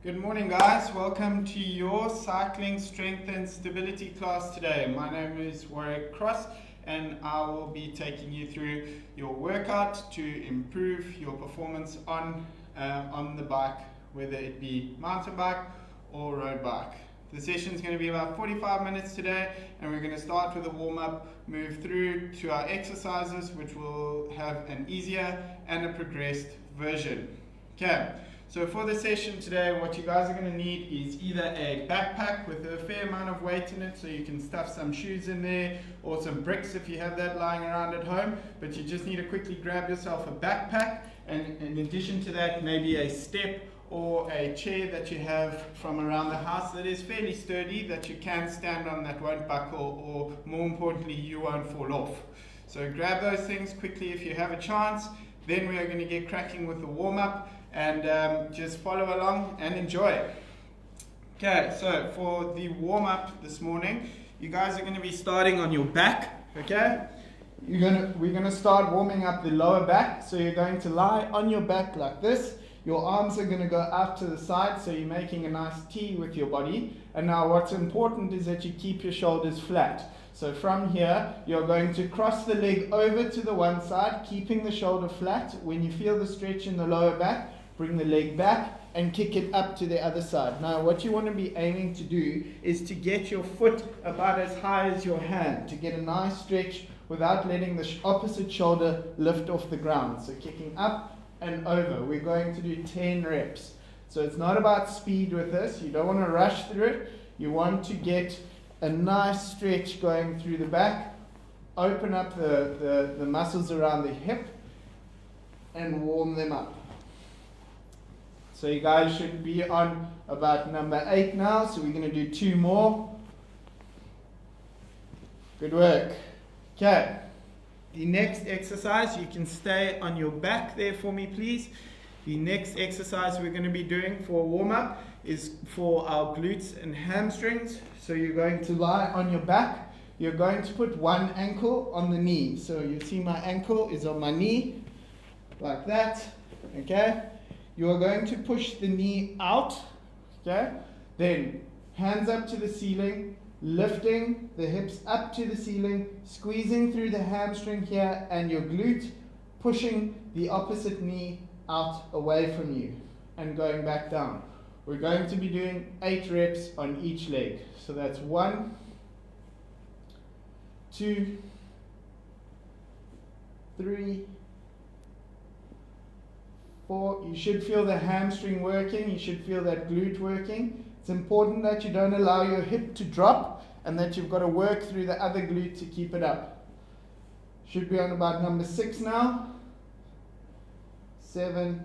Good morning, guys. Welcome to your cycling strength and stability class today. My name is Warwick Cross and I will be taking you through your workout to improve your performance on the bike, whether it be mountain bike or road bike. The session is going to be about 45 minutes today, and we're going to start with a warm-up, move through to our exercises, which will have an easier and a progressed version. Okay. So for the session today, what you guys are going to need is either a backpack with a fair amount of weight in it, so you can stuff some shoes in there, or some bricks if you have that lying around at home, but you just need to quickly grab yourself a backpack, and in addition to that, maybe a step or a chair that you have from around the house that is fairly sturdy, that you can stand on, that won't buckle, or more importantly, you won't fall off. So grab those things quickly if you have a chance. Then we are going to get cracking with the warm-up, and just follow along and enjoy. Okay, so for the warm-up this morning, you guys are going to be starting on your back. Okay, we're going to start warming up the lower back. So you're going to lie on your back like this. Your arms are going to go out to the side, so you're making a nice T with your body. And now what's important is that you keep your shoulders flat. So from here, you're going to cross the leg over to the one side, keeping the shoulder flat. When you feel the stretch in the lower back, bring the leg back and kick it up to the other side. Now what you want to be aiming to do is to get your foot about as high as your hand, to get a nice stretch without letting the opposite shoulder lift off the ground. So kicking up and over. We're going to do 10 reps. So it's not about speed with this. You don't want to rush through it. You want to get a nice stretch going through the back. Open up the muscles around the hip and warm them up. So you guys should be on about number 8 now. So we're going to do 2 more. Good work. Okay. The next exercise, you can stay on your back there for me, please. The next exercise we're going to be doing for a warm-up is for our glutes and hamstrings. So you're going to lie on your back. You're going to put one ankle on the knee. So you see my ankle is on my knee, like that. Okay. You are going to push the knee out. Okay. Then hands up to the ceiling. Lifting the hips up to the ceiling, squeezing through the hamstring here and your glute, pushing the opposite knee out away from you and going back down. We're going to be doing 8 reps on each leg. So that's 1, 2, 3, 4. You should feel the hamstring working. You should feel that glute working. It's important that you don't allow your hip to drop and that you've got to work through the other glute to keep it up. Should be on about number 6 now. 7,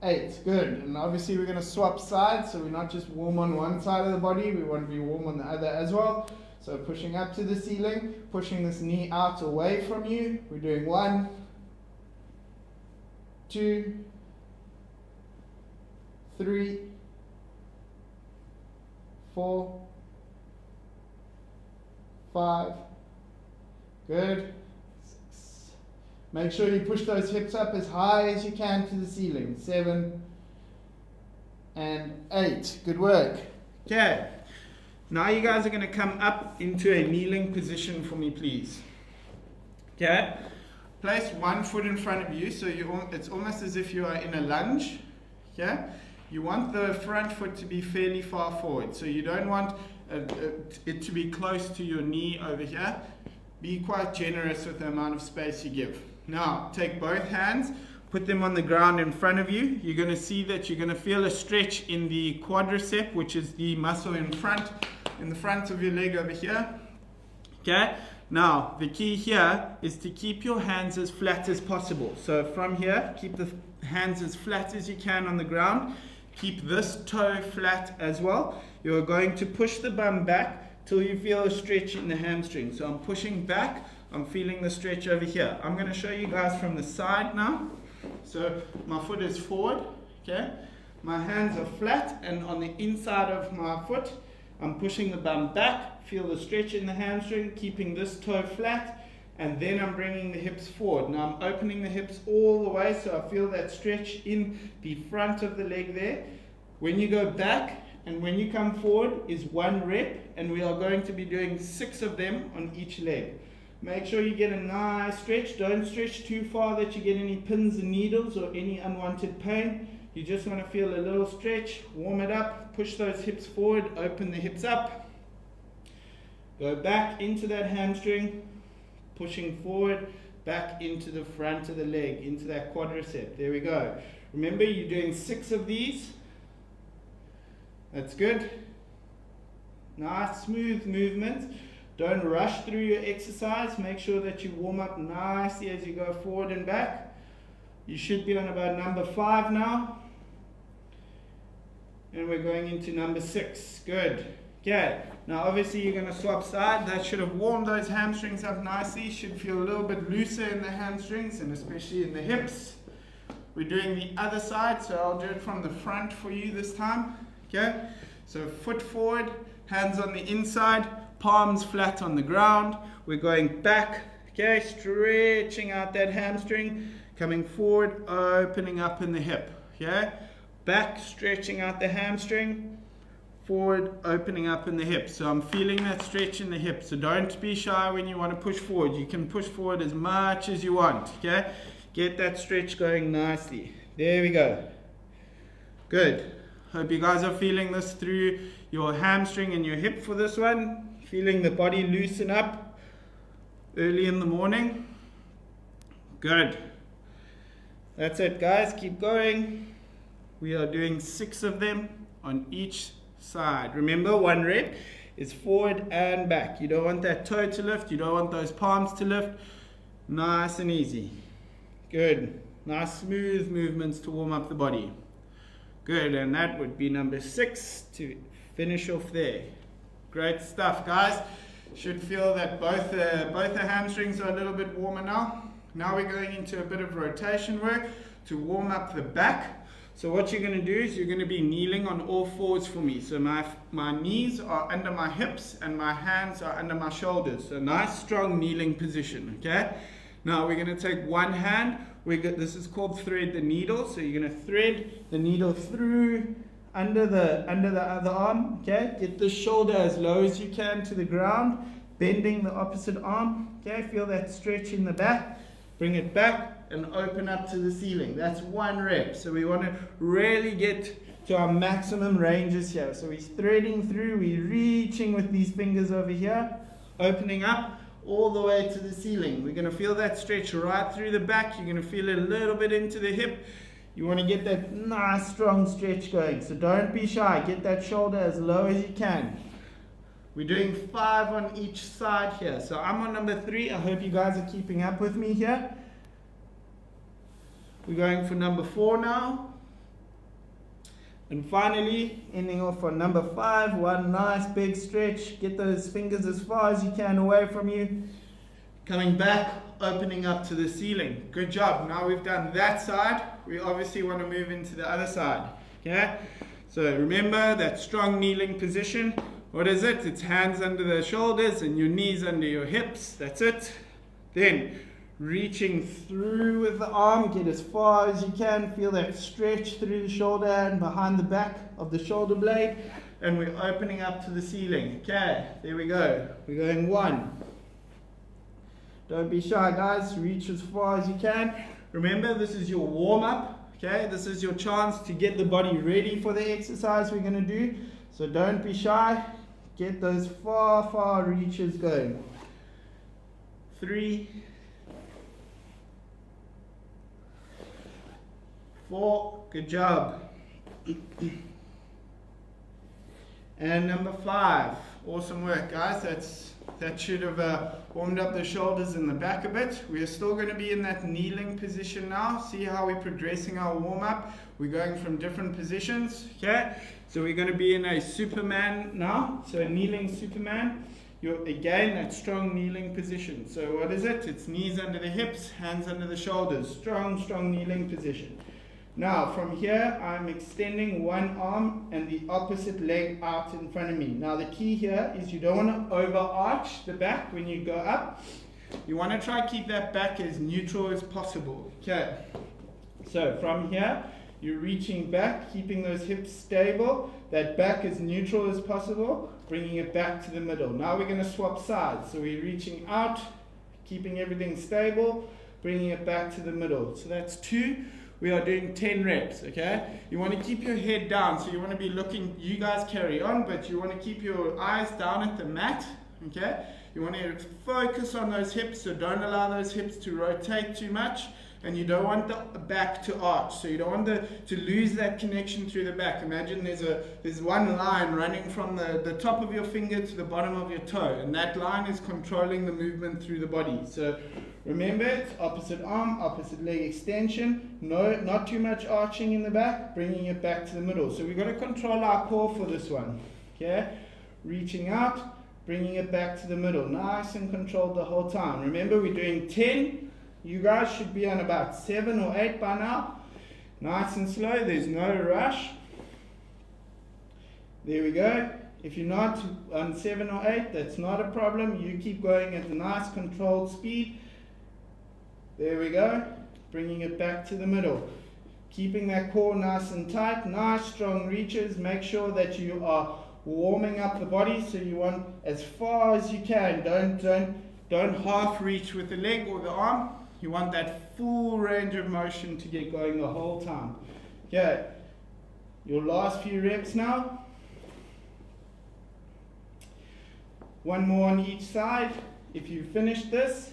8. Good. And obviously we're going to swap sides, so we're not just warm on one side of the body, we want to be warm on the other as well. So pushing up to the ceiling, pushing this knee out away from you. We're doing 1, 2, 3, 4, 5. Good. 6. Make sure you push those hips up as high as you can to the ceiling. 7 and 8. Good work. Okay. Now you guys are going to come up into a kneeling position for me, please. Okay. Place one foot in front of you, so it's almost as if you are in a lunge. Okay. You want the front foot to be fairly far forward, so you don't want it to be close to your knee over here. Be quite generous with the amount of space you give. Now, take both hands, put them on the ground in front of you. You're going to see that you're going to feel a stretch in the quadricep, which is the muscle in the front of your leg over here. Okay? Now, the key here is to keep your hands as flat as possible. So from here, keep the hands as flat as you can on the ground. Keep this toe flat as well. You're going to push the bum back till you feel a stretch in the hamstring. So I'm pushing back. I'm feeling the stretch over here. I'm going to show you guys from the side now. So my foot is forward. Okay. My hands are flat, and on the inside of my foot, I'm pushing the bum back. Feel the stretch in the hamstring, keeping this toe flat. and then I'm bringing the hips forward. Now I'm opening the hips all the way so I feel that stretch in the front of the leg there. When you go back and when you come forward is 1 rep, and we are going to be doing 6 of them on each leg. Make sure you get a nice stretch. Don't stretch too far that you get any pins and needles or any unwanted pain. You just want to feel a little stretch, warm it up, push those hips forward, open the hips up. Go back into that hamstring, pushing forward, back into the front of the leg, into that quadricep. There we go. Remember, you're doing 6 of these. That's good. Nice, smooth movement. Don't rush through your exercise. Make sure that you warm up nicely as you go forward and back. You should be on about number 5 now. And we're going into number 6. Good. Okay. Now obviously you're going to swap side. That should have warmed those hamstrings up nicely. Should feel a little bit looser in the hamstrings and especially in the hips. We're doing the other side, so I'll do it from the front for you this time. Okay. So foot forward, hands on the inside, palms flat on the ground. We're going back. Okay. Stretching out that hamstring. Coming forward, opening up in the hip. Okay. Back, stretching out the hamstring, forward, opening up in the hip. So I'm feeling that stretch in the hip. So don't be shy when you want to push forward. You can push forward as much as you want. Okay? Get that stretch going nicely. There we go. Good. Hope you guys are feeling this through your hamstring and your hip for this one. Feeling the body loosen up early in the morning. Good. That's it, guys. Keep going. We are doing 6 of them on each side. Remember, 1 rep is forward and back. You don't want that toe to lift. You don't want those palms to lift. Nice and easy. Good. Nice smooth movements to warm up the body. Good. And that would be number 6 to finish off there. Great stuff, guys. Should feel that both the hamstrings are a little bit warmer now. Now we're going into a bit of rotation work to warm up the back. So what you're going to do is you're going to be kneeling on all fours for me. So my knees are under my hips and my hands are under my shoulders. So nice strong kneeling position. Okay. Now we're going to take one hand. This is called thread the needle. So you're going to thread the needle through under the other arm. Okay. Get the shoulder as low as you can to the ground. Bending the opposite arm. Okay. Feel that stretch in the back. Bring it back and open up to the ceiling. That's 1 rep. So we want to really get to our maximum ranges here. So we're threading through, we're reaching with these fingers over here, opening up all the way to the ceiling. We're going to feel that stretch right through the back. You're going to feel it a little bit into the hip. You want to get that nice strong stretch going. So don't be shy. Get that shoulder as low as you can. We're doing 5 on each side here. So I'm on number 3. I hope you guys are keeping up with me here. We're going for number 4 now. And finally, ending off on number 5. One nice big stretch. Get those fingers as far as you can away from you. Coming back, opening up to the ceiling. Good job. Now we've done that side. We obviously want to move into the other side. Okay? So remember that strong kneeling position. What is it? It's hands under the shoulders and your knees under your hips. That's it. Then reaching through with the arm, get as far as you can. Feel that stretch through the shoulder and behind the back of the shoulder blade. And we're opening up to the ceiling. Okay, there we go. We're going 1. Don't be shy, guys. Reach as far as you can. Remember, this is your warm-up. Okay, this is your chance to get the body ready for the exercise we're going to do. So don't be shy. Get those far reaches going. 3, 4, good job. And number 5, awesome work, guys. That should have warmed up the shoulders and the back a bit. We are still going to be in that kneeling position now. See how we're progressing our warm-up. We're going from different positions, okay? So we're going to be in a Superman now. So a kneeling Superman. Again, that strong kneeling position. So what is it? It's knees under the hips, hands under the shoulders. Strong kneeling position. Now, from here, I'm extending one arm and the opposite leg out in front of me. Now, the key here is you don't want to overarch the back when you go up. You want to try and keep that back as neutral as possible. Okay, so from here, you're reaching back, keeping those hips stable, that back as neutral as possible, bringing it back to the middle. Now we're going to swap sides. So we're reaching out, keeping everything stable, bringing it back to the middle. So that's 2. We are doing 10 reps, okay? You want to keep your head down, so you want to be looking, you guys carry on, but you want to keep your eyes down at the mat, okay? You want to focus on those hips, so don't allow those hips to rotate too much, and you don't want the back to arch, so you don't want to lose that connection through the back. Imagine there's one line running from the top of your finger to the bottom of your toe, and that line is controlling the movement through the body. So remember, it's opposite arm, opposite leg extension, no, not too much arching in the back, bringing it back to the middle. So we've got to control our core for this one, okay? Reaching out, bringing it back to the middle, nice and controlled the whole time. Remember, we're doing 10. You guys should be on about 7 or 8 by now. Nice and slow, there's no rush. There we go. If you're not on 7 or 8, that's not a problem. You keep going at a nice controlled speed. There we go. Bringing it back to the middle. Keeping that core nice and tight. Nice strong reaches. Make sure that you are warming up the body, so you want as far as you can. Don't half reach with the leg or the arm. You want that full range of motion to get going the whole time. Okay, your last few reps now. 1 more on each side. If you finish this,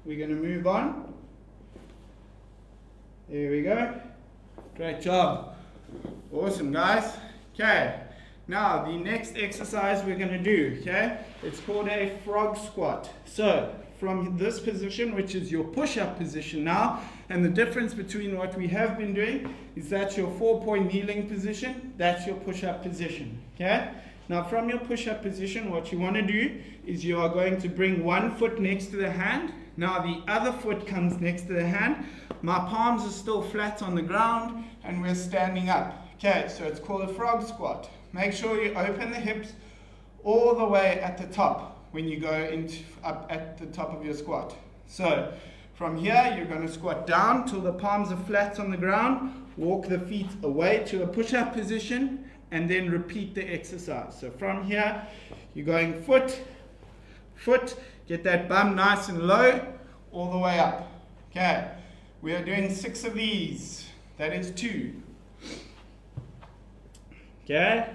we're going to move on. There we go. Great job. Awesome, guys. Okay, now the next exercise we're going to do, okay, it's called a frog squat. So from this position, which is your push-up position now, and the difference between what we have been doing is that's your 4-point kneeling position, that's your push-up position, okay? Now from your push-up position, what you want to do is you are going to bring one foot next to the hand. Now the other foot comes next to the hand. My palms are still flat on the ground, and we're standing up. Okay, so it's called a frog squat. Make sure you open the hips all the way at the top when you go up at the top of your squat. So from here, you're going to squat down till the palms are flat on the ground, walk the feet away to a push-up position, and then repeat the exercise. So from here, you're going foot, get that bum nice and low, all the way up. Okay, we are doing 6 of these. That is 2. Okay,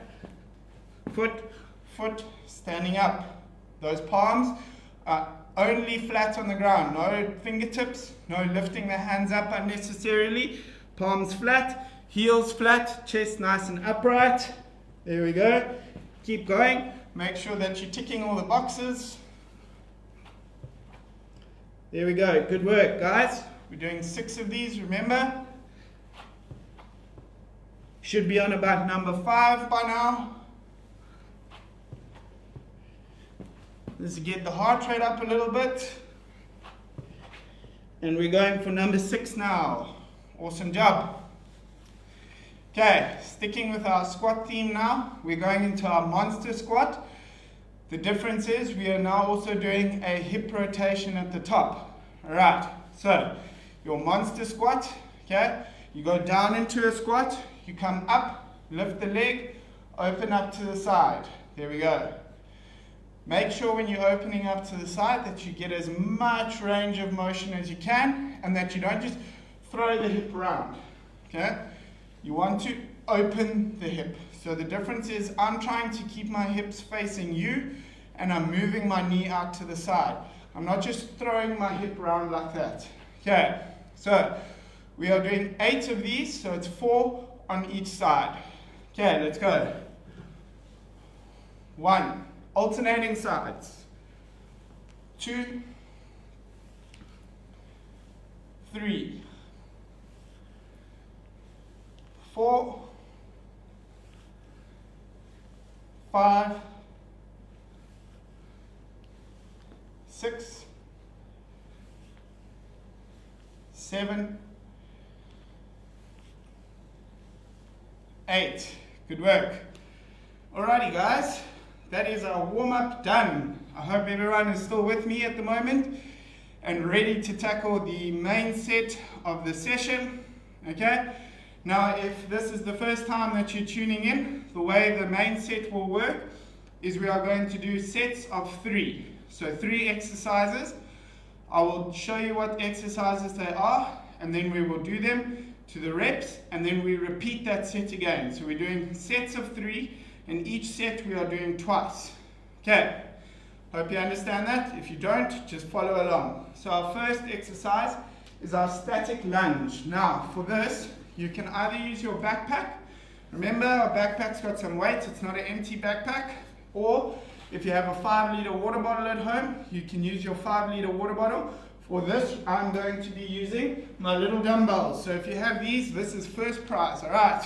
foot, standing up. Those palms are only flat on the ground, no fingertips, no lifting the hands up unnecessarily. Palms flat, heels flat, chest nice and upright. There we go. Keep going. Make sure that you're ticking all the boxes. There we go. Good work, guys. We're doing 6 of these, remember? Should be on about number 5 by now. Let's get the heart rate up a little bit. And we're going for number 6 now. Awesome job. Okay, sticking with our squat theme now, we're going into our monster squat. The difference is we are now also doing a hip rotation at the top. Alright, so your monster squat, okay, you go down into a squat, you come up, lift the leg, open up to the side. There we go. Make sure when you're opening up to the side that you get as much range of motion as you can, and that you don't just throw the hip around, okay? You want to open the hip. So the difference is I'm trying to keep my hips facing you, and I'm moving my knee out to the side. I'm not just throwing my hip around like that. Okay, so we are doing 8 of these, so it's 4 on each side. Okay, let's go. 1. Alternating sides. 2, 3, 4, 5, 6, 7, 8. Good work. Alrighty, guys. that is our warm-up done. I hope everyone is still with me at the moment and ready to tackle the main set of the session. Okay, now if this is the first time that you're tuning in, the way the main set will work is we are going to do sets of 3. So 3 exercises. I will show you what exercises they are, and then we will do them to the reps, and then we repeat that set again. So we're doing sets of 3, and each set we are doing twice. Okay, hope you understand that. If you don't, just follow along. So our first exercise is our static lunge. Now for this, you can either use your backpack. Remember, our backpack's got some weight, it's not an empty backpack. Or if you have a 5-liter water bottle at home, you can use your 5-liter water bottle. For this, I'm going to be using my little dumbbells. So if you have these, this is first prize, alright?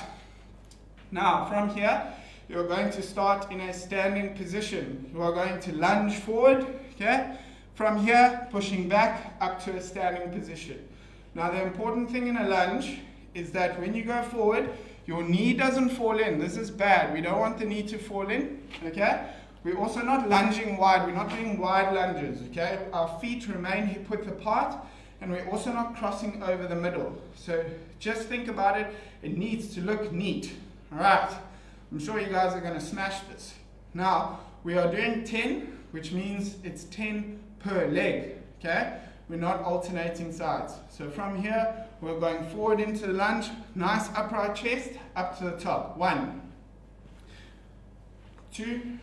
Now, from here, you're going to start in a standing position. You are going to lunge forward, okay? From here, pushing back up to a standing position. Now, the important thing in a lunge is that when you go forward, your knee doesn't fall in. This is bad. We don't want the knee to fall in, okay? We're also not lunging wide. We're not doing wide lunges, okay? Our feet remain hip width apart, and we're also not crossing over the middle. So just think about it. It needs to look neat, all right? I'm sure you guys are going to smash this. Now, we are doing 10, which means it's 10 per leg, okay? We're not alternating sides. So from here, we're going forward into the lunge, nice upright chest, up to the top. 1, 2,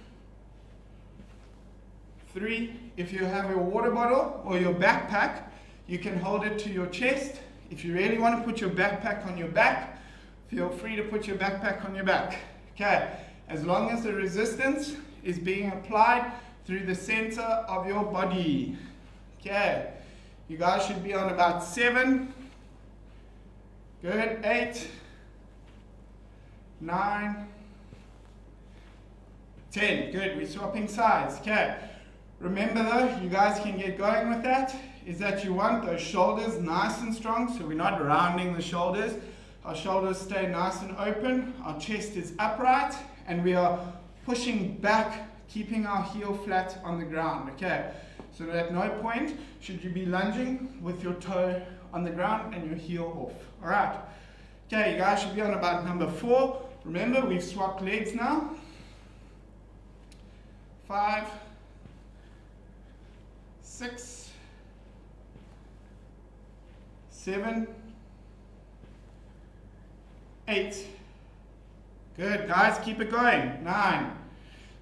3. If you have your water bottle or your backpack, you can hold it to your chest. If you really want to put your backpack on your back, feel free to put your backpack on your back. Okay, as long as the resistance is being applied through the center of your body. Okay, you guys should be on about 7. Good. 8, 9, 10. Good. We're swapping sides. Okay. Remember though, you guys can get going with that, is that you want those shoulders nice and strong, so we're not rounding the shoulders. Our shoulders stay nice and open, our chest is upright, and we are pushing back, keeping our heel flat on the ground, okay? So at no point should you be lunging with your toe on the ground and your heel off, all right? Okay, you guys should be on about number 4. Remember, we've swapped legs now. 5, 6, 7, 8. Good, guys, keep it going. 9.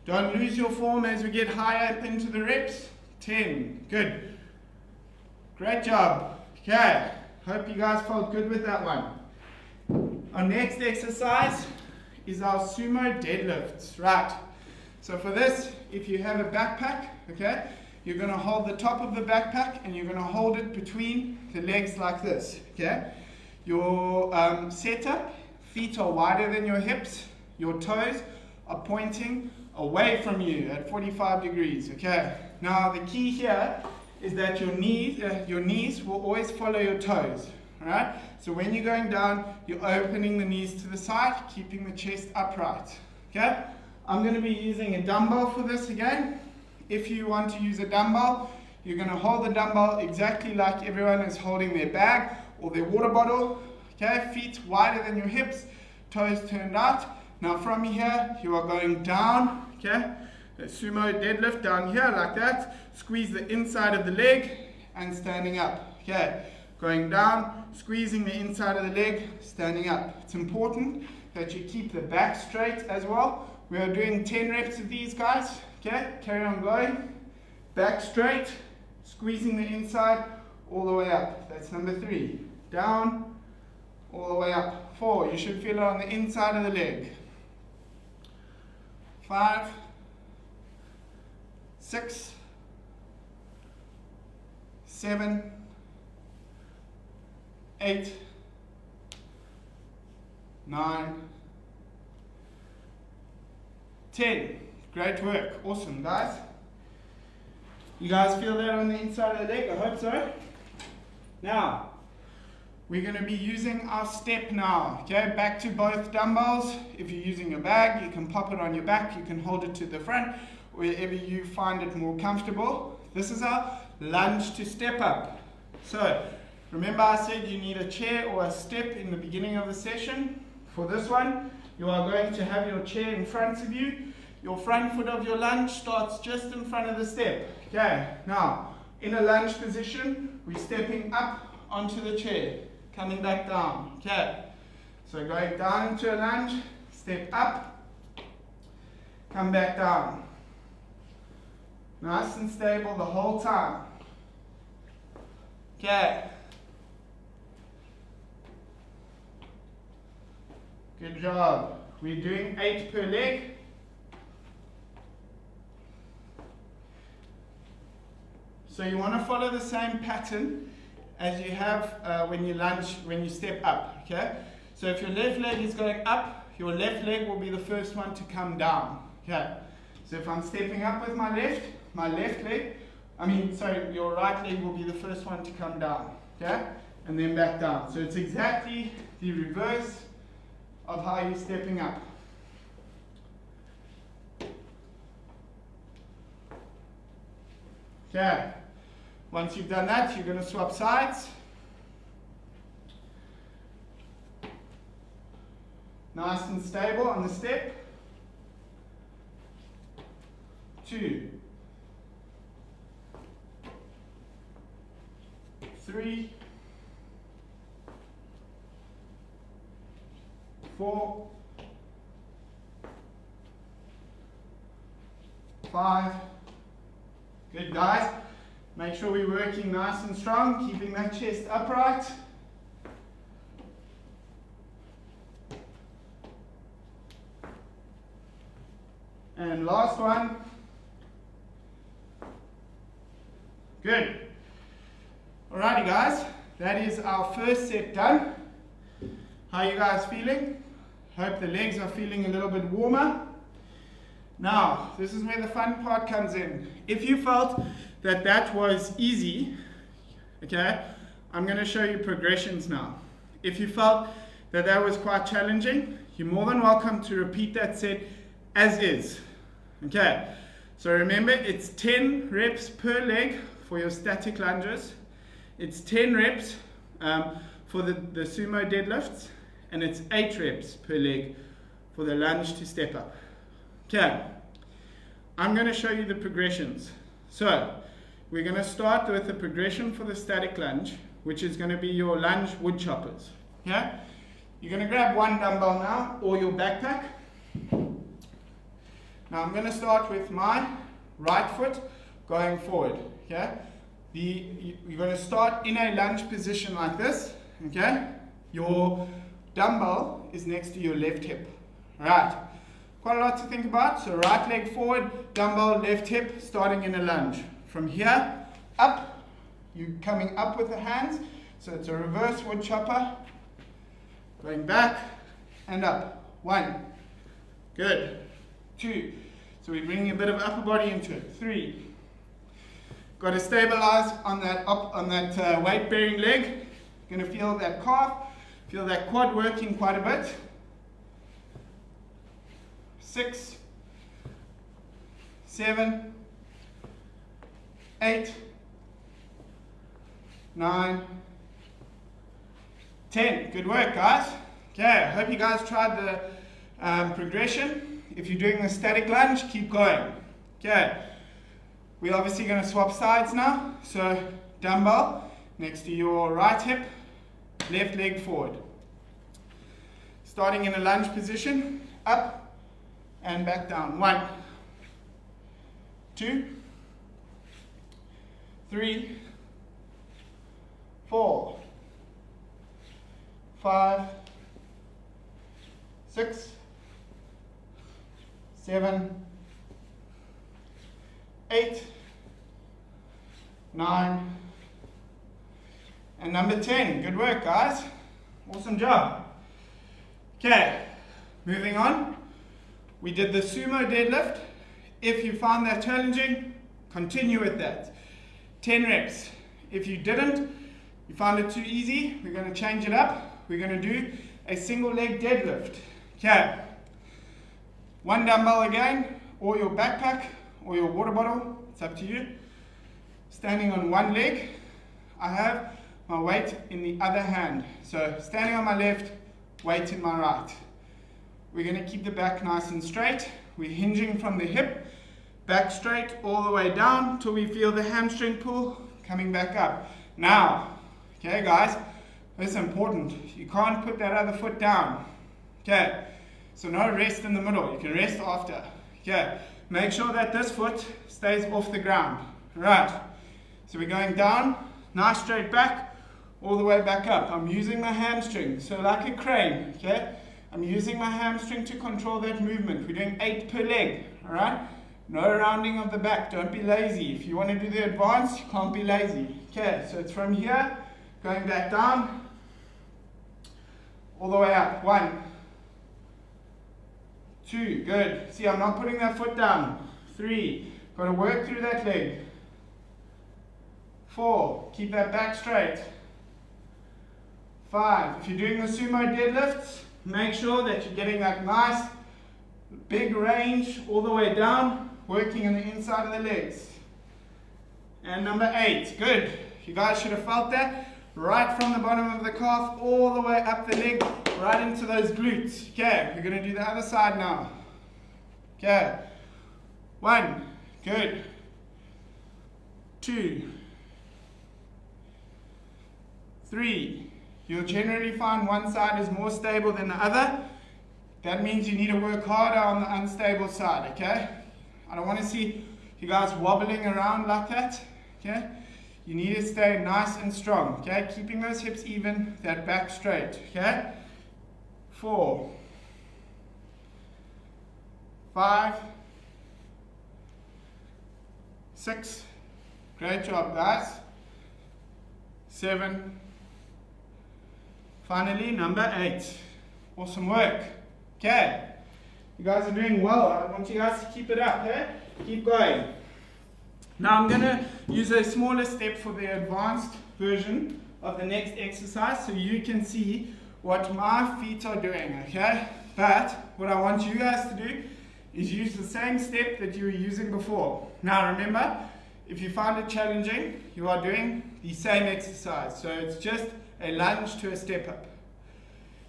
Don't lose your form as we get higher up into the reps. 10. Good. Great job. Okay, hope you guys felt good with that one. Our next exercise is our Sumo Deadlifts Rat. So for this, if you have a backpack, okay, you're going to hold the top of the backpack and you're going to hold it between the legs like this, okay? Your setup, feet are wider than your hips, your toes are pointing away from you at 45 degrees, okay? Now the key here is that your knees will always follow your toes, alright? So when you're going down, you're opening the knees to the side, keeping the chest upright, okay? I'm going to be using a dumbbell for this again. If you want to use a dumbbell, you're going to hold the dumbbell exactly like everyone is holding their bag or their water bottle, okay? Feet wider than your hips, toes turned out. Now from here, you are going down, okay? A sumo deadlift down here like that. Squeeze the inside of the leg and standing up, okay? Going down, squeezing the inside of the leg, standing up. It's important that you keep the back straight as well. We are doing 10 reps of these, guys, okay? Carry on going. Back straight, squeezing the inside all the way up. That's number 3. Down, all the way up. 4, you should feel it on the inside of the leg. 5, 6, 7, 8, 9, 10. Great work. Awesome, guys. You guys feel that on the inside of the leg? I hope so. Now, we're going to be using our step now. Okay, back to both dumbbells. If you're using a bag, you can pop it on your back, you can hold it to the front, wherever you find it more comfortable. This is our lunge to step up. So, remember I said you need a chair or a step in the beginning of the session. For this one, you are going to have your chair in front of you. Your front foot of your lunge starts just in front of the step. Okay, now, in a lunge position, we're stepping up onto the chair, coming back down. Okay, so going down into a lunge, step up, come back down. Nice and stable the whole time. Okay. Good job. We're doing 8 per leg. So you want to follow the same pattern as you have when you lunge, when you step up, okay? So if your left leg is going up, your left leg will be the first one to come down, okay? So if I'm stepping up with my left leg, your right leg will be the first one to come down, okay? And then back down. So it's exactly the reverse of how you're stepping up. Okay. Once you've done that, you're going to swap sides. Nice and stable on the step. 2, 3, 4, 5. Good, guys. Make sure we're working nice and strong, keeping that chest upright. And last one. Good. Alrighty guys, that is our first set done. How are you guys feeling? Hope the legs are feeling a little bit warmer. Now, this is where the fun part comes in. If you felt that was easy, okay, I'm going to show you progressions now. If you felt that was quite challenging, you're more than welcome to repeat that set as is. Okay, so remember it's 10 reps per leg for your static lunges. It's 10 reps for the Sumo Deadlifts, and it's 8 reps per leg for the lunge to step up. Okay, I'm going to show you the progressions. So, we're going to start with the progression for the static lunge, which is going to be your lunge woodchoppers. Okay? You're going to grab one dumbbell now, or your backpack. Now I'm going to start with my right foot going forward. Okay? You're going to start in a lunge position like this. Okay? Your dumbbell is next to your left hip. Alright. Quite a lot to think about. So right leg forward, dumbbell, left hip, starting in a lunge. From here, up, you're coming up with the hands. So it's a reverse woodchopper. Going back and up. 1. Good. 2. So we're bringing a bit of upper body into it. 3. Got to stabilize on that weight-bearing leg. Going to feel that calf, feel that quad working quite a bit. 6, 7, 8, 9, 10. Good work, guys. Okay, I hope you guys tried the progression. If you're doing the static lunge, keep going. Okay, we're obviously going to swap sides now. So dumbbell next to your right hip, left leg forward. Starting in a lunge position, up and back down. 1, 2, 3, 4, 5, 6, 7, 8, 9, and number 10. Good work, guys. Awesome job. Okay, moving on. We did the Sumo Deadlift. If you found that challenging, continue with that. 10 reps. If you didn't, You found it too easy? We're going to change it up. We're going to do a single leg deadlift. Okay. One dumbbell again, or your backpack, or your water bottle. It's up to you. Standing on one leg, I have my weight in the other hand. So standing on my left, weight in my right. We're going to keep the back nice and straight. We're hinging from the hip, back straight all the way down till we feel the hamstring pull coming back up. Now, okay guys, this is important. You can't put that other foot down. Okay, so no rest in the middle. You can rest after. Okay, make sure that this foot stays off the ground. Right, so we're going down, nice straight back, all the way back up. I'm using my hamstring, so like a crane, okay? I'm using my hamstring to control that movement. We're doing 8 per leg, all right? No rounding of the back, don't be lazy. If you want to do the advance, you can't be lazy. Okay, so it's from here, going back down, all the way up. 1, 2, good. See, I'm not putting that foot down. 3, got to work through that leg. 4, keep that back straight. 5, if you're doing the sumo deadlifts, make sure that you're getting that nice big range all the way down, working on the inside of the legs. And number 8, good. You guys should have felt that right from the bottom of the calf all the way up the leg, right into those glutes. Okay, we're going to do the other side now. Okay, 1, good. 2, 3. You'll generally find one side is more stable than the other. That means you need to work harder on the unstable side, okay? I don't want to see you guys wobbling around like that, okay? You need to stay nice and strong, okay? Keeping those hips even, that back straight, okay? 4, 5, 6, great job guys. 7, finally, number 8. Awesome work. Okay. You guys are doing well. I want you guys to keep it up, okay? Keep going. Now I'm going to use a smaller step for the advanced version of the next exercise so you can see what my feet are doing, okay? But what I want you guys to do is use the same step that you were using before. Now remember, if you find it challenging, you are doing the same exercise. So it's just a lunge to a step up.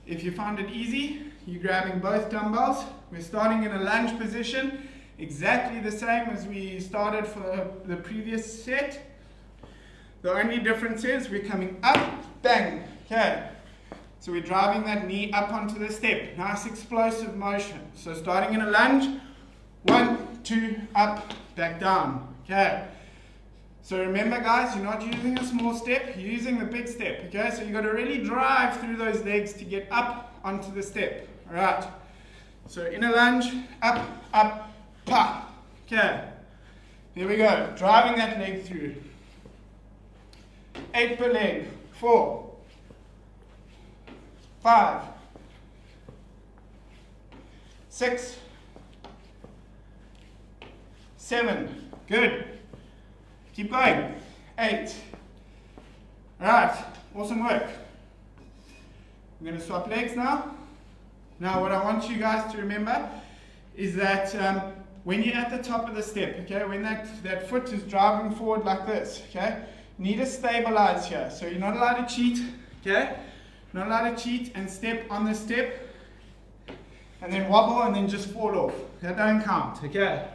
If you find it easy, you're grabbing both dumbbells. We're starting in a lunge position, exactly the same as we started for the previous set. The only difference is we're coming up, bang, okay. So we're driving that knee up onto the step. Nice explosive motion. So starting in a lunge, 1, 2, up, back down, okay. So remember guys, you're not using a small step, you're using the big step, okay? So you've got to really drive through those legs to get up onto the step, all right? So in a lunge, up, up, pa, okay. Here we go, driving that leg through. 8 per leg, 4, 5, 6, 7, good. Keep going. 8. Alright, awesome work. We're going to swap legs now. Now what I want you guys to remember is that when you're at the top of the step, okay, when that foot is driving forward like this, okay, you need to stabilize here. So you're not allowed to cheat, okay? Not allowed to cheat and step on the step and then wobble and then just fall off. That don't count, okay?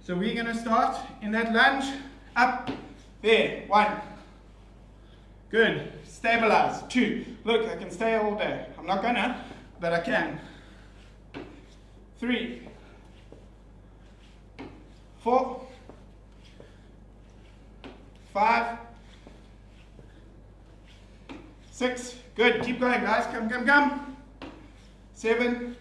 So we're going to start in that lunge. Up, there, 1, good, stabilize, 2, look, I can stay all day, I'm not gonna, but I can, 3, 4, 5, 6, good, keep going guys, come, 7,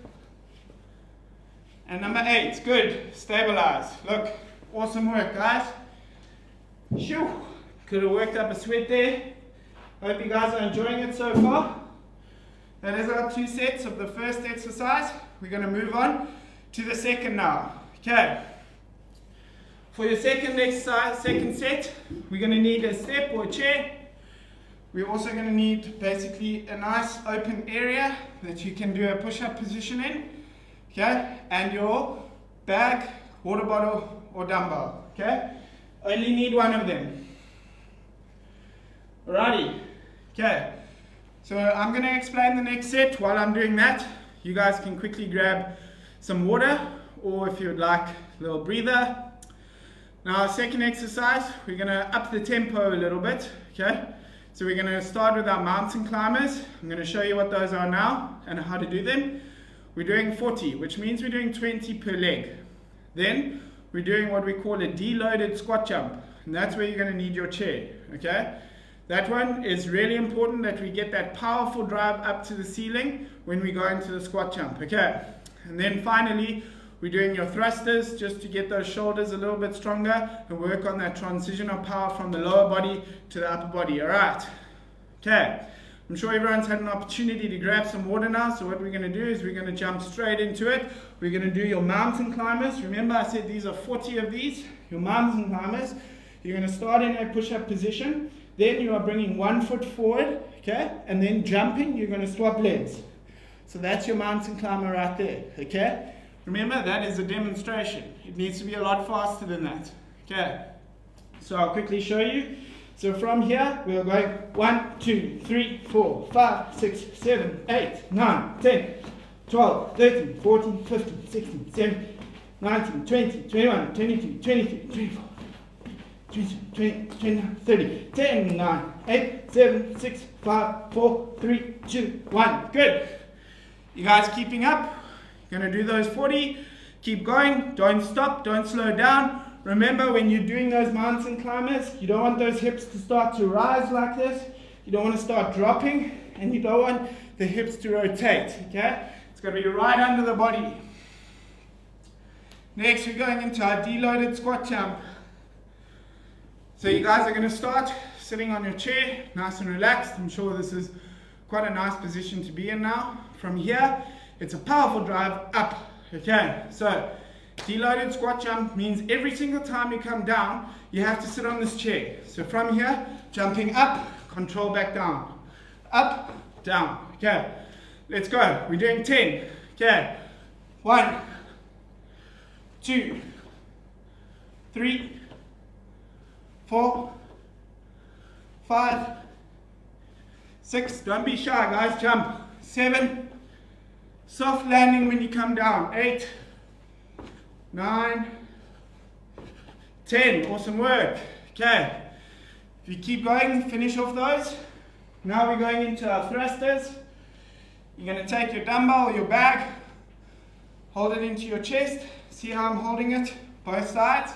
and number 8, good, stabilize, look, awesome work guys. Phew, could have worked up a sweat there. Hope you guys are enjoying it so far. That is our 2 sets of the first exercise. We're going to move on to the second now. Okay. For your second exercise, second set, we're going to need a step or a chair. We're also going to need basically a nice open area that you can do a push-up position in, okay, and your bag, water bottle or dumbbell, okay. Only need one of them. Alrighty, okay, so I'm going to explain the next set. While I'm doing that, you guys can quickly grab some water, or if you'd like, a little breather. Now our second exercise, we're going to up the tempo a little bit, okay. So we're going to start with our mountain climbers. I'm going to show you what those are now and how to do them. We're doing 40, which means we're doing 20 per leg. Then we're doing what we call a deloaded squat jump, and that's where you're going to need your chair, okay? That one is really important that we get that powerful drive up to the ceiling when we go into the squat jump, okay? And then finally, we're doing your thrusters just to get those shoulders a little bit stronger and work on that transition of power from the lower body to the upper body, all right? Okay, I'm sure everyone's had an opportunity to grab some water now, so what we're going to do is we're going to jump straight into it. We're going to do your mountain climbers. Remember I said these are 40 of these, your mountain climbers. You're going to start in a push-up position, then you are bringing one foot forward, okay, and then jumping, you're going to swap legs. So that's your mountain climber right there, okay? Remember, that is a demonstration. It needs to be a lot faster than that, okay? So I'll quickly show you. So from here, we are going 1, 2, 3, 4, 5, 6, 7, 8, 9, 10, 12, 13, 14, 15, 16, 17, 19, 20, 21, 22, 23, 24, 27, 28, 29, 30, 10, 9, 8, 7, 6, 5, 4, 3, 2, 1. Good. You guys keeping up? You're going to do those 40. Keep going. Don't stop. Don't slow down. Remember, when you're doing those mountain climbers, you don't want those hips to start to rise like this. You don't want to start dropping, and you don't want the hips to rotate, okay? It's got to be right under the body. Next, we're going into our deloaded squat jump. So you guys are going to start sitting on your chair, nice and relaxed. I'm sure this is quite a nice position to be in now. From here, it's a powerful drive up, okay? So deloaded squat jump means every single time you come down, you have to sit on this chair. So from here, jumping up, control back down. Up, down, okay. Let's go. We're doing 10, okay. 1, 2, 3, 4, 5, 6. Don't be shy, guys. Jump. 7. Soft landing when you come down. 8, 9, 10. Awesome work. Okay. If you keep going, finish off those. Now we're going into our thrusters. You're going to take your dumbbell or your bag, hold it into your chest. See how I'm holding it? Both sides.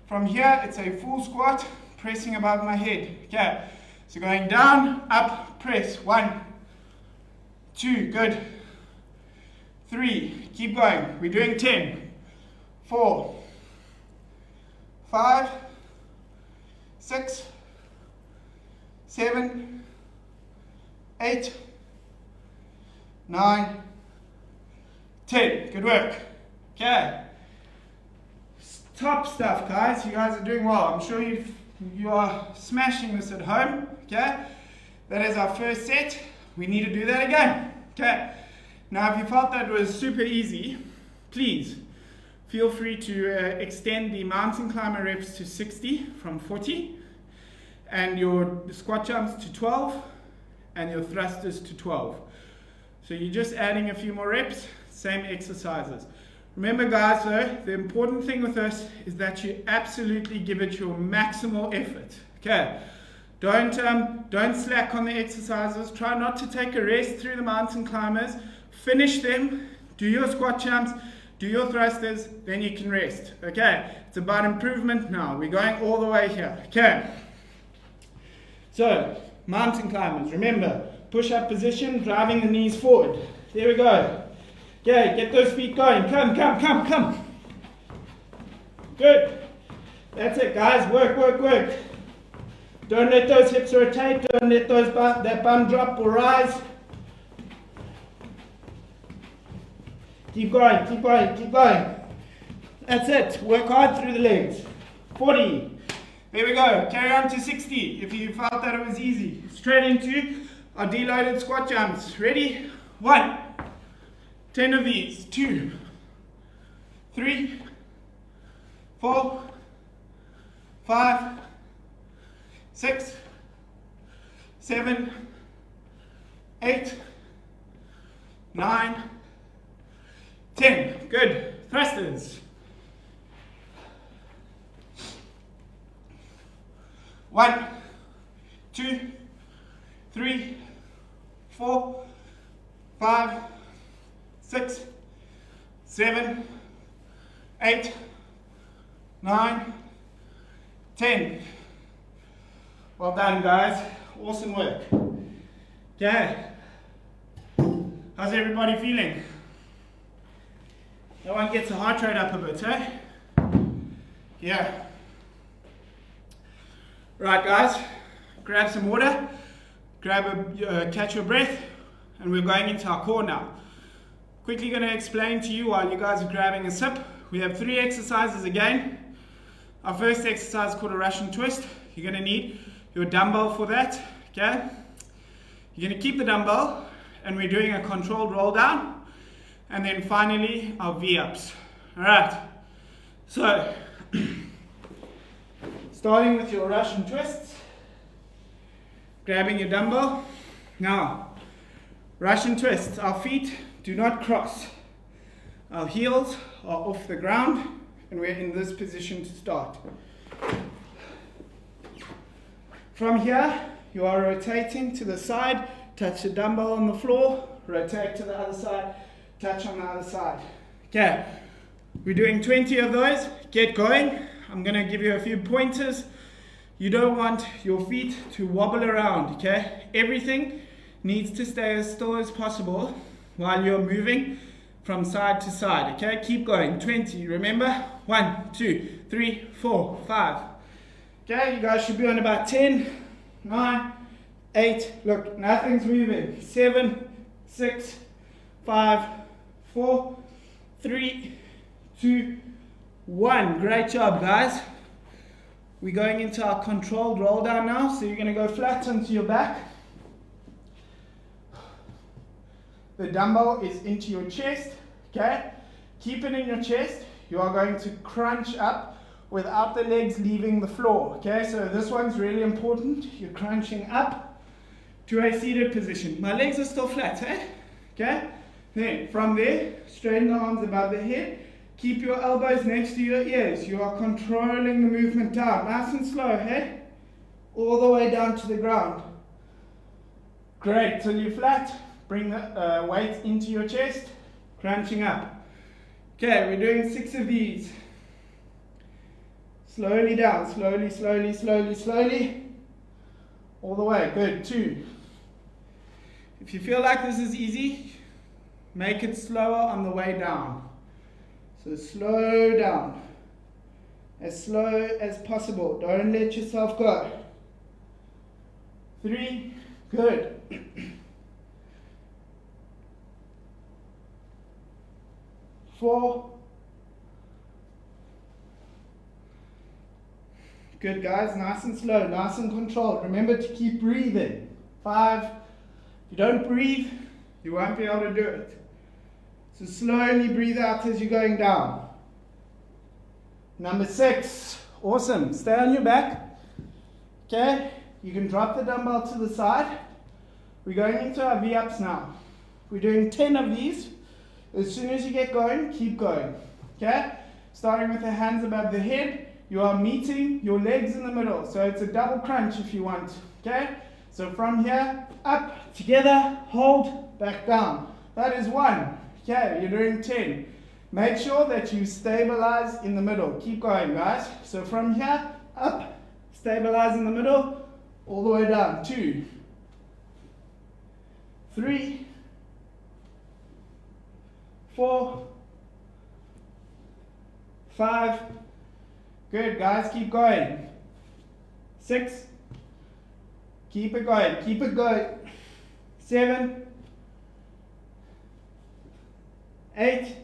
From here, it's a full squat, pressing above my head. Okay. So going down, up, press. 1, 2, good. 3, keep going. We're doing 10, 4, 5, 6, 7, 8, 9, 10. Good work. Okay. Top stuff, guys. You guys are doing well. I'm sure you are smashing this at home. Okay. That is our first set. We need to do that again. Okay. Now, if you felt that was super easy, please feel free to extend the mountain climber reps to 60 from 40, and your squat jumps to 12, and your thrusters to 12. So you're just adding a few more reps, same exercises. Remember, guys, though, the important thing with this is that you absolutely give it your maximal effort. Okay. Don't slack on the exercises. Try not to take a rest through the mountain climbers. Finish them, do your squat jumps, do your thrusters, then you can rest. Okay, it's about improvement now. We're going all the way here. Okay, so mountain climbers, remember, push-up position, driving the knees forward. There we go. Okay, get those feet going. Come. Good. That's it, guys. Work. Don't let those hips rotate. Don't let that bum drop or rise. Keep going. That's it. Work hard through the legs. 40. There we go. Carry on to 60 if you felt that it was easy. Straight into our deloaded squat jumps. Ready? 1. 10 of these. 2, 3, 4, 5, 6, 7, 8, 9, 10. Good. Thrusters. 1, 2, 3, 4, 5, 6, 7, 8, 9, 10. Well done, guys. Awesome work. Okay. How's everybody feeling? No one gets the heart rate up a bit, eh? Yeah. Right, guys. Grab some water. Catch your breath. And we're going into our core now. Quickly going to explain to you while you guys are grabbing a sip. We have 3 exercises again. Our first exercise is called a Russian twist. You're going to need your dumbbell for that. Okay? You're going to keep the dumbbell, and we're doing a controlled roll down, and then finally our V-ups. Alright, so starting with your Russian twists, grabbing your dumbbell. Now, Russian twists, our feet do not cross. Our heels are off the ground, and we're in this position to start. From here, you are rotating to the side, touch the dumbbell on the floor, rotate to the other side, touch on the other side. Okay, we're doing 20 of those. Get going. I'm going to give you a few pointers. You don't want your feet to wobble around, okay? Everything needs to stay as still as possible while you're moving from side to side, okay? Keep going. 20, remember? 1, 2, 3, 4, 5. Okay, you guys should be on about 10, 9, 8, look, nothing's moving. 7, 6, 5, 4, 3, 2, 1. Great job, guys. We're going into our controlled roll down now. So you're going to go flat onto your back. The dumbbell is into your chest. Okay? Keep it in your chest. You are going to crunch up without the legs leaving the floor. Okay? So this one's really important. You're crunching up to a seated position. My legs are still flat, eh? Okay? Then from there, straighten the arms above the head. Keep your elbows next to your ears. You are controlling the movement down. Nice and slow, hey? All the way down to the ground. Great. Till you're flat, bring the weight into your chest, crunching up. Okay, we're doing 6 of these. Slowly down. Slowly, slowly, slowly, slowly. All the way. Good. 2. If you feel like this is easy, make it slower on the way down. So slow down, as slow as possible. Don't let yourself go. 3, good. 4, good guys, nice and slow, nice and controlled. Remember to keep breathing. 5, if you don't breathe, you won't be able to do it. So slowly breathe out as you're going down. Number 6. Awesome. Stay on your back. Okay. You can drop the dumbbell to the side. We're going into our V-ups now. We're doing 10 of these. As soon as you get going, keep going. Okay. Starting with the hands above the head. You are meeting your legs in the middle. So it's a double crunch if you want. Okay. So from here, up, together, hold, back down. That is 1. Okay, you're doing 10. Make sure that you stabilize in the middle. Keep going, guys. So from here, up, stabilize in the middle, all the way down. 2, 3, 4, 5. Good, guys. Keep going. 6. Keep it going. Keep it going. 7. 8.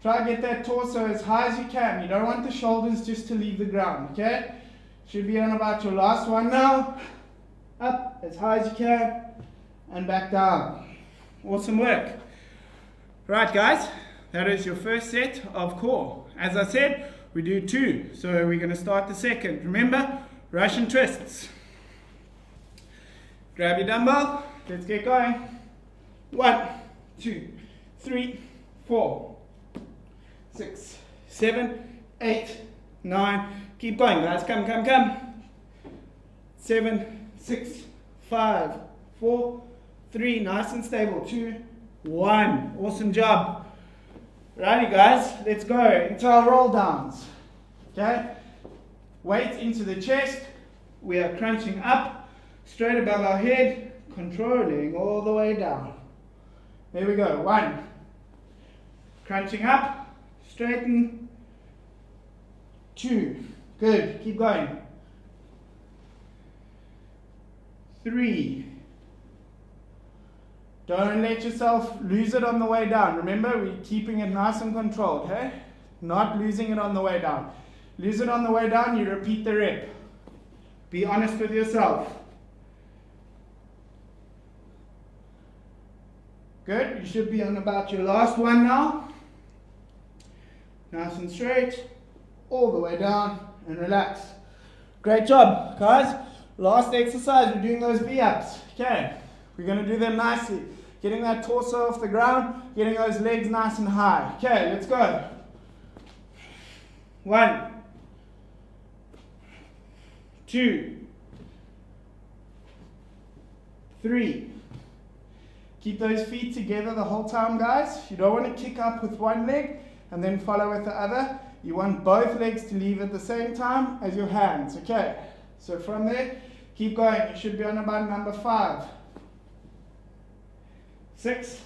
Try to get that torso as high as you can. You don't want the shoulders just to leave the ground, okay? Should be on about your last one now. Up as high as you can and back down. Awesome work. Right guys, that is your first set of core. As I said, we do 2, so we're going to start the second. Remember, Russian twists. Grab your dumbbell, let's get going. 1, 2, 3, 4, 6, 7, 8, 9. Keep going guys, come. 7, 6, 5, 4, 3, nice and stable. 2, 1. Awesome job. Righty guys, let's go into our roll downs. Okay, weight into the chest. We are crunching up, straight above our head, controlling all the way down. There we go. 1. Crunching up, straighten. 2. Good. Keep going. 3. Don't let yourself lose it on the way down. Remember, we're keeping it nice and controlled, hey? Not losing it on the way down. Lose it on the way down, you repeat the rep. Be honest with yourself. Good. You should be on about your last one now. Nice and straight. All the way down and relax. Great job, guys. Last exercise, we're doing those V-ups. Okay, we're going to do them nicely. Getting that torso off the ground, getting those legs nice and high. Okay, let's go. 1, 2, 3. Keep those feet together the whole time, guys. You don't want to kick up with one leg and then follow with the other. You want both legs to leave at the same time as your hands. Okay, so from there, keep going. You should be on about number 5, 6,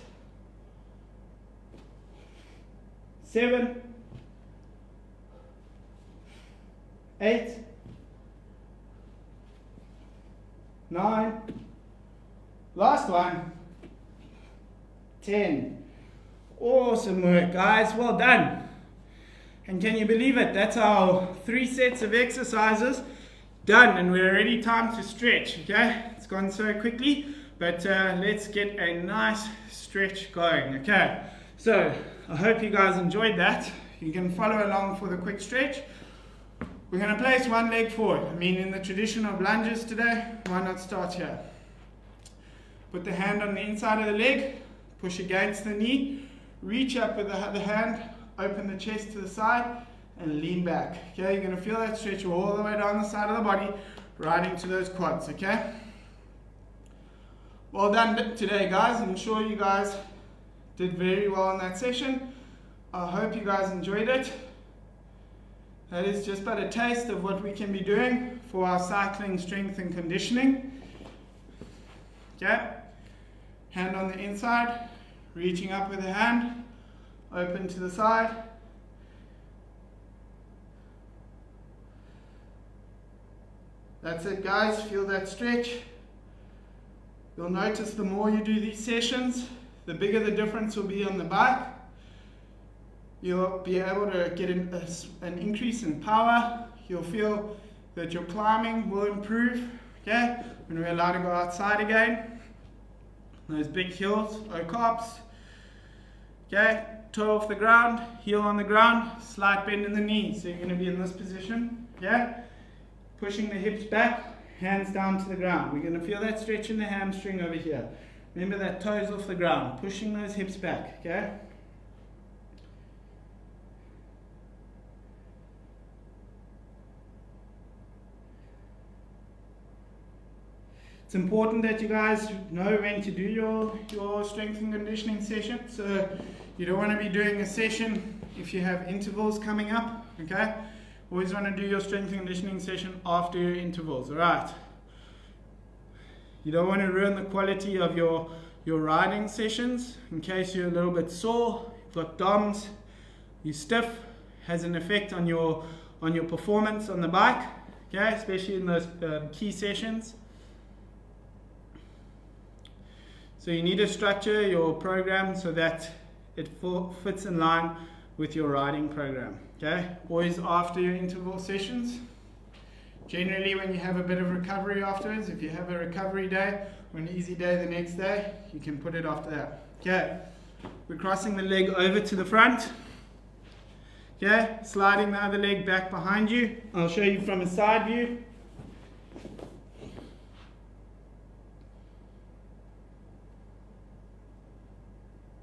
7, 8, 9, last one, 10. Awesome work, guys. Well done. And can you believe it? That's our 3 sets of exercises done, and we're already time to stretch. Okay, it's gone so quickly, but let's get a nice stretch going. Okay, so I hope you guys enjoyed that. You can follow along for the quick stretch. We're going to place one leg forward. I mean, in the tradition of lunges today, why not start here? Put the hand on the inside of the leg, push against the knee, reach up with the other hand, open the chest to the side, and lean back. Okay, you're going to feel that stretch all the way down the side of the body, right into those quads. Okay, well done today, guys. I'm sure you guys did very well in that session. I hope you guys enjoyed it. That is just but a taste of what we can be doing for our cycling strength and conditioning. Okay, hand on the inside, reaching up with the hand, open to the side. That's it, guys. Feel that stretch. You'll notice the more you do these sessions, the bigger the difference will be on the bike. You'll be able to get an increase in power. You'll feel that your climbing will improve. Okay, when we're allowed to go outside again. Those big hills, O-carps. Okay, toe off the ground, heel on the ground, slight bend in the knee. So you're going to be in this position. Yeah, pushing the hips back, hands down to the ground. We're going to feel that stretch in the hamstring over here. Remember that toes off the ground, pushing those hips back. Okay. It's important that you guys know when to do your strength and conditioning session. So you don't want to be doing a session if you have intervals coming up. Okay, always want to do your strength and conditioning session after your intervals. All right. You don't want to ruin the quality of your riding sessions in case you're a little bit sore, you've got DOMs, you're stiff, has an effect on your performance on the bike. Okay, especially in those key sessions. So you need to structure your program so that it fits in line with your riding program. Okay, always after your interval sessions, Generally, when you have a bit of recovery afterwards, if you have a recovery day or an easy day the next day, you can put it after that. Okay, we're crossing the leg over to the front. Okay, sliding the other leg back behind you. I'll show you from a side view.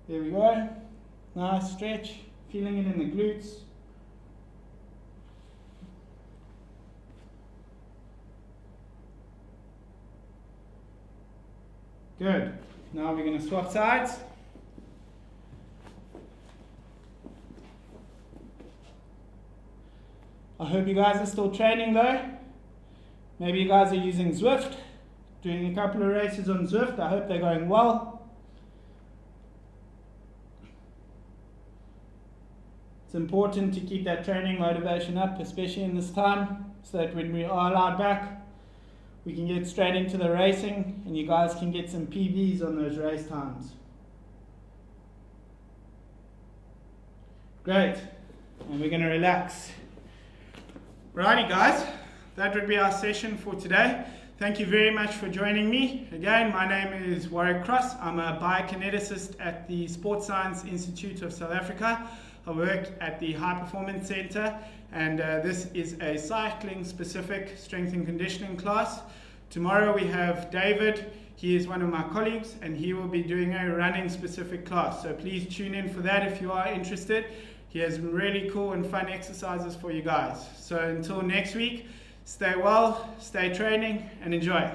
There we go. Nice stretch. Feeling it in the glutes. Good. Now we're going to swap sides. I hope you guys are still training though. Maybe you guys are using Zwift, doing a couple of races on Zwift. I hope they're going well. It's important to keep that training motivation up, especially in this time, so that when we are allowed back, we can get straight into the racing and you guys can get some PBs on those race times. Great. And we're going to relax. Righty guys, that would be our session for today. Thank you very much for joining me. Again, my name is Warwick Cross. I'm a biokineticist at the Sports Science Institute of South Africa. I work at the High Performance Center, and this is a cycling specific strength and conditioning class. Tomorrow we have David. He is one of my colleagues and he will be doing a running specific class. So please tune in for that if you are interested. He has really cool and fun exercises for you guys. So until next week, stay well, stay training, and enjoy.